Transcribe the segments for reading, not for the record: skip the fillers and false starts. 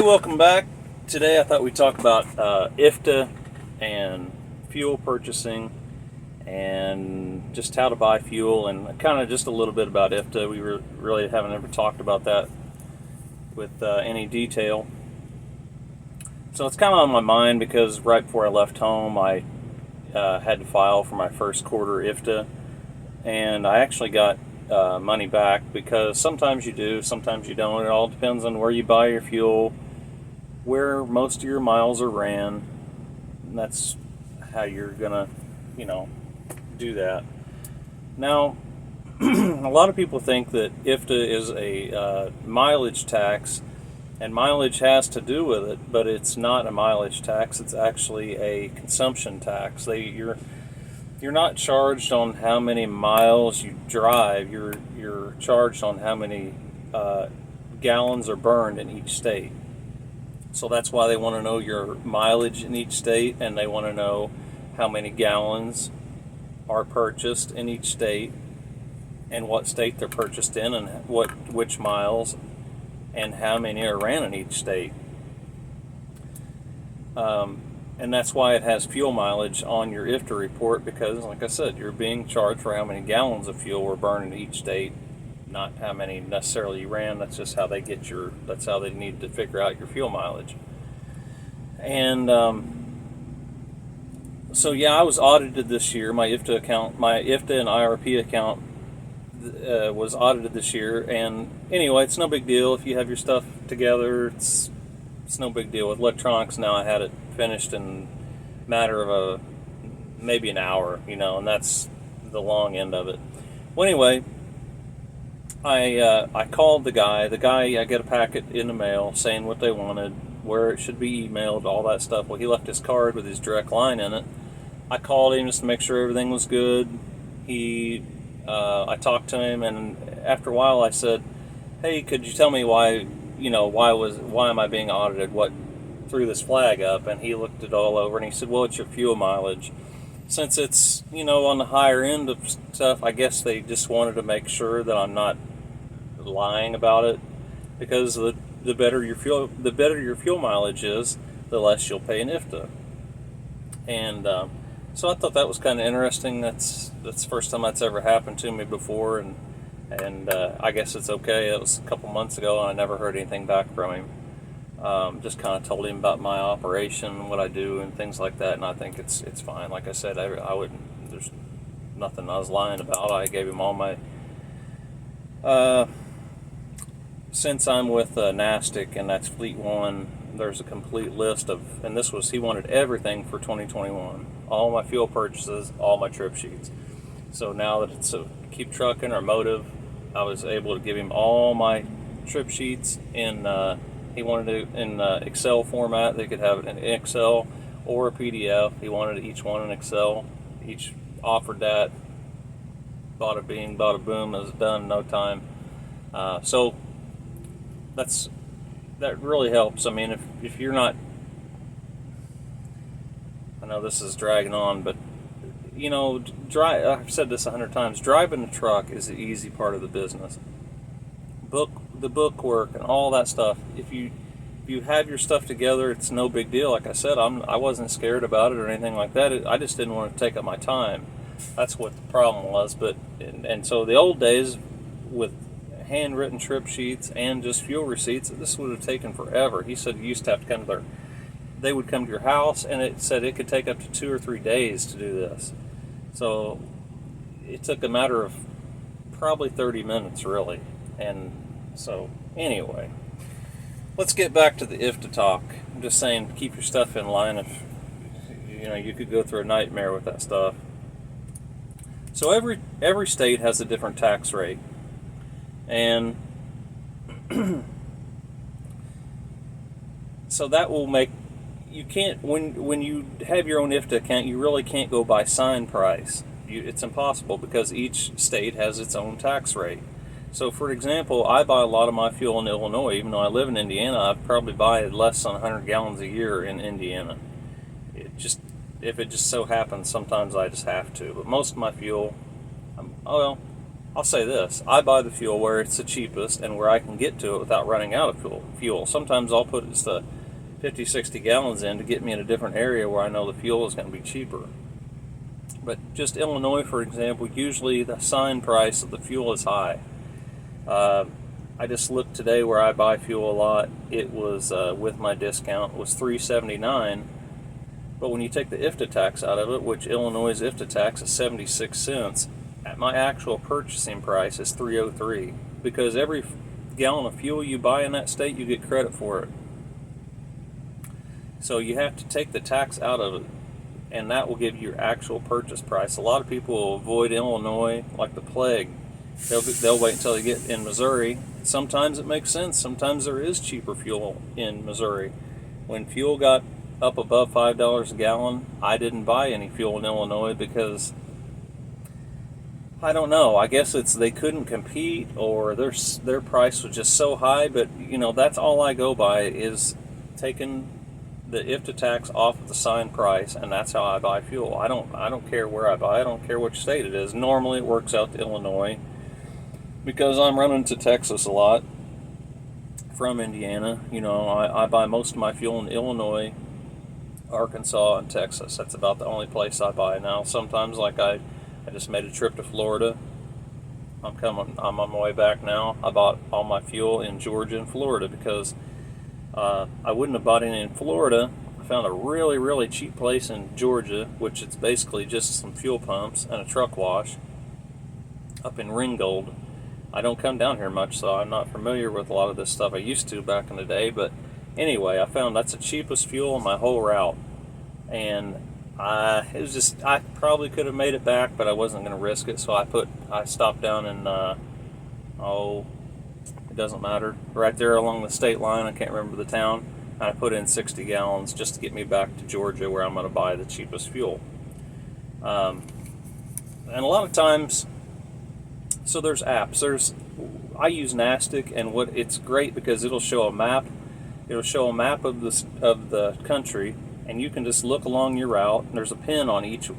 welcome back. Today I thought we'd talk about IFTA and fuel purchasing and just how to buy fuel and kind of just a little bit about IFTA. We really haven't ever talked about that with any detail. So it's kind of on my mind because right before I left home I had to file for my first quarter IFTA, and I actually got money back because sometimes you do, sometimes you don't. It all depends on where you buy your fuel, where most of your miles are ran, and that's how you're gonna, do that. Now, a lot of people think that IFTA is a mileage tax, and mileage has to do with it, but it's not a mileage tax. It's actually a consumption tax. You're not charged on how many miles you drive. You're charged on how many gallons are burned in each state. So that's why they want to know your mileage in each state, and they want to know how many gallons are purchased in each state, and what state they're purchased in, and which miles, and how many are ran in each state. And that's why it has fuel mileage on your IFTA report, because, like I said, you're being charged for how many gallons of fuel were burned in each state, not how many necessarily you ran. That's just how they that's how they need to figure out your fuel mileage. And so yeah, I was audited this year. My IFTA and IRP account was audited this year. And anyway, it's no big deal if you have your stuff together. It's no big deal. With electronics now, I had it finished in a matter of maybe an hour, and that's the long end of it. Well, anyway, I called the guy. I get a packet in the mail saying what they wanted, where it should be emailed, all that stuff. Well, he left his card with his direct line in it. I called him just to make sure everything was good. I talked to him, and after a while I said, "Hey, could you tell me why am I being audited? What threw this flag up?" And he looked it all over, and he said, "Well, it's your fuel mileage. Since it's, on the higher end of stuff, I guess they just wanted to make sure that I'm not lying about it, because the better your fuel mileage is, the less you'll pay an IFTA." And so I thought that was kind of interesting. That's the first time that's ever happened to me before, and I guess it's okay. It was a couple months ago, and I never heard anything back from him. Just kind of told him about my operation, what I do, and things like that, and I think it's fine. Like I said, I wouldn't. There's nothing I was lying about. I gave him all my. Since I'm with NASTIC, and that's Fleet One, there's a complete list of, and he wanted everything for 2021, all my fuel purchases, all my trip sheets. So now that it's a Keep Trucking or Motive, I was able to give him all my trip sheets in. He wanted it in Excel format. They could have it in Excel or a PDF. He wanted each one in Excel. Each offered that. Bada bing, bada boom. It was done in no time. So that really helps. I mean, if you're not, I know this is dragging on, but I've said this 100 times. Driving a truck is the easy part of the business. The book work and all that stuff. If you have your stuff together, it's no big deal. Like I said, I wasn't scared about it or anything like that. I just didn't want to take up my time. That's what the problem was. But and so the old days with handwritten trip sheets and just fuel receipts, this would have taken forever. He said you used to have to come to they would come to your house, and it said it could take up to 2 or 3 days to do this. So it took a matter of probably 30 minutes, really. And so anyway, let's get back to the IFTA talk. I'm just saying, keep your stuff in line. If you could go through a nightmare with that stuff. So every state has a different tax rate, and so that will make you can't when you have your own IFTA account, you really can't go by sign price. It's impossible because each state has its own tax rate. So, for example, I buy a lot of my fuel in Illinois. Even though I live in Indiana, I probably buy less than 100 gallons a year in Indiana. If it just so happens, sometimes I just have to. But most of my fuel, I'll say this: I buy the fuel where it's the cheapest and where I can get to it without running out of fuel. Sometimes I'll put just the 50, 60 gallons in to get me in a different area where I know the fuel is going to be cheaper. But just Illinois, for example, usually the sign price of the fuel is high. I just looked today where I buy fuel a lot. It was with my discount was $3.79, but when you take the IFTA tax out of it, which Illinois' IFTA tax is 76 cents, at my actual purchasing price is $3.03, because every gallon of fuel you buy in that state, you get credit for it. So you have to take the tax out of it, and that will give you your actual purchase price. A lot of people will avoid Illinois like the plague. They'll wait until they get in Missouri. Sometimes it makes sense. Sometimes there is cheaper fuel in Missouri. When fuel got up above $5 a gallon, I didn't buy any fuel in Illinois because, I don't know, I guess it's they couldn't compete, or their price was just so high. But that's all I go by, is taking the IFTA tax off of the sign price, and that's how I buy fuel. I don't care where I buy. I don't care which state it is. Normally it works out to Illinois, because I'm running to Texas a lot from Indiana. I buy most of my fuel in Illinois, Arkansas, and Texas. That's about the only place I buy now. Sometimes, like I just made a trip to Florida. I'm on my way back now. I bought all my fuel in Georgia and Florida because I wouldn't have bought any in Florida. I found a really, really cheap place in Georgia, which is basically just some fuel pumps and a truck wash up in Ringgold. I don't come down here much, so I'm not familiar with a lot of this stuff. I used to back in the day, but anyway, I found that's the cheapest fuel on my whole route. And it was just, I probably could have made it back, but I wasn't going to risk it, so I stopped down in, it doesn't matter, right there along the state line, I can't remember the town, and I put in 60 gallons just to get me back to Georgia, where I'm going to buy the cheapest fuel. And a lot of times, so there's apps. I use Nastic, and it's great because it'll show a map. It'll show a map of the country, and you can just look along your route. And there's a pin on each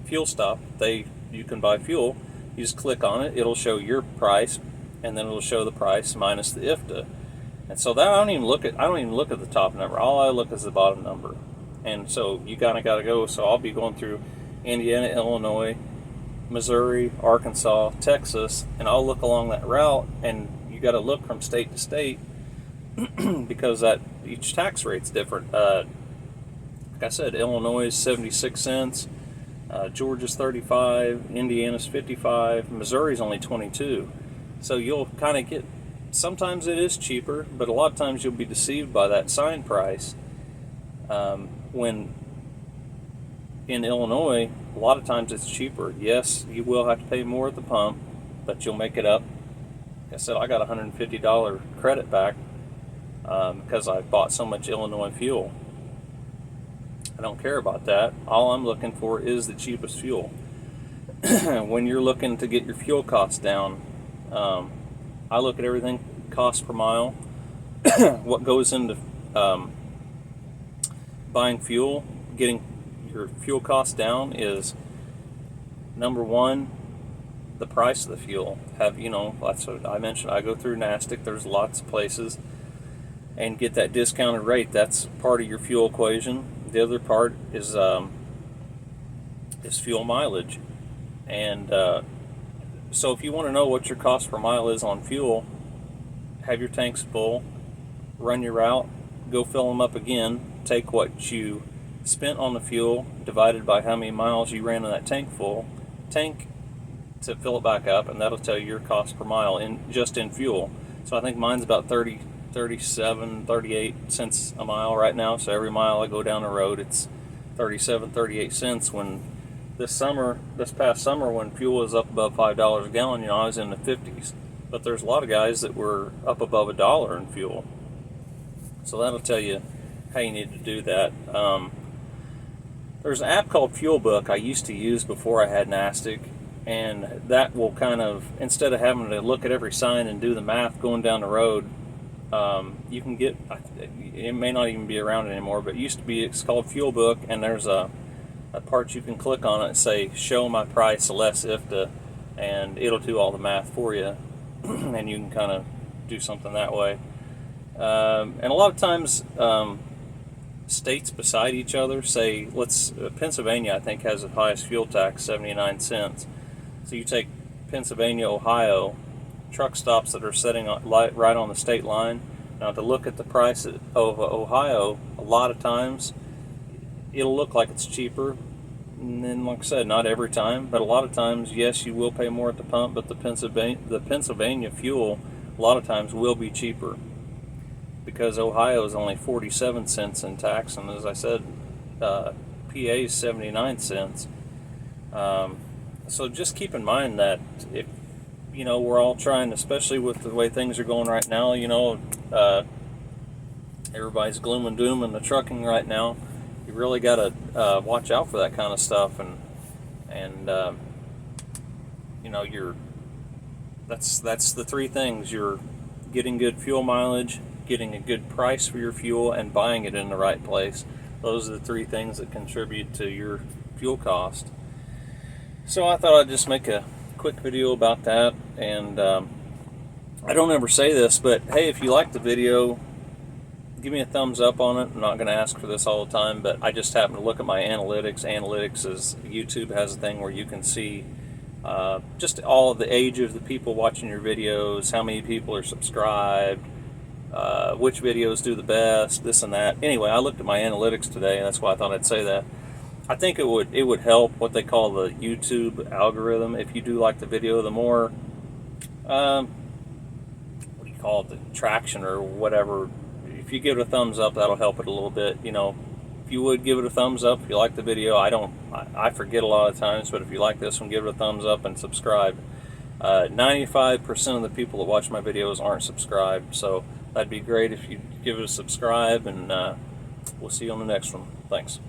fuel stop. You can buy fuel. You just click on it. It'll show your price, and then it'll show the price minus the IFTA. And so that I don't even look at the top number. All I look is the bottom number. And so you kind of got to go. So I'll be going through Indiana, Illinois, Missouri, Arkansas, Texas, and I'll look along that route, and you got to look from state to state because each tax rate's different. Like I said, Illinois is 76 cents, Georgia's 35, Indiana's 55, Missouri's only 22. So you'll kind of get, sometimes it is cheaper, but a lot of times you'll be deceived by that sign price. When in Illinois, a lot of times it's cheaper. Yes, you will have to pay more at the pump, but you'll make it up. Like I said, I got $150 credit back because I bought so much Illinois fuel. I don't care about that. All I'm looking for is the cheapest fuel. When you're looking to get your fuel costs down, I look at everything cost per mile. What goes into buying fuel, getting your fuel costs down is, number one, the price of the fuel. That's what I mentioned. I go through Nastic. There's lots of places, and get that discounted rate. That's part of your fuel equation. The other part is fuel mileage. And so if you want to know what your cost per mile is on fuel, have your tanks full, run your route, go fill them up again, take what you spent on the fuel divided by how many miles you ran in that tank to fill it back up, and that'll tell you your cost per mile just in fuel. So I think mine's about 37, 38 cents a mile right now. So every mile I go down the road, it's 37, 38 cents. When this past summer, when fuel was up above $5 a gallon, I was in the 50s. But there's a lot of guys that were up above $1 in fuel. So that'll tell you how you need to do that. There's an app called Fuel Book I used to use before I had Nastic, and that will kind of, instead of having to look at every sign and do the math going down the road, you can get, it may not even be around anymore, but it used to be, it's called Fuel Book, and there's a part you can click on it and say, show my price less IFTA, and it'll do all the math for you, and you can kind of do something that way. And a lot of times, states beside each other, say, Pennsylvania, I think, has the highest fuel tax, 79 cents. So you take Pennsylvania, Ohio, truck stops that are setting right on the state line. Now, to look at the price of Ohio, a lot of times it'll look like it's cheaper. And then, like I said, not every time, but a lot of times, yes, you will pay more at the pump, but the Pennsylvania fuel a lot of times will be cheaper, because Ohio is only 47 cents in tax, and as I said, PA is 79 cents. So just keep in mind that if, we're all trying, especially with the way things are going right now, everybody's gloom and doom in the trucking right now. You really got to watch out for that kind of stuff, and that's the three things: you're getting good fuel mileage, getting a good price for your fuel, and buying it in the right place. Those are the three things that contribute to your fuel cost. So I thought I'd just make a quick video about that. And I don't ever say this, but hey, if you like the video, give me a thumbs up on it. I'm not going to ask for this all the time, but I just happen to look at my analytics. Analytics is, YouTube has a thing where you can see just all of the age of the people watching your videos, how many people are subscribed, which videos do the best, this and that. Anyway, I looked at my analytics today, and that's why I thought I'd say that. I think it would help what they call the YouTube algorithm. If you do like the video, the more what do you call it, the traction or whatever. If you give it a thumbs up, that'll help it a little bit. If you would give it a thumbs up if you like the video. I forget a lot of times, but if you like this one, give it a thumbs up and subscribe. 95% of the people that watch my videos aren't subscribed, so that'd be great if you give it a subscribe, and we'll see you on the next one. Thanks.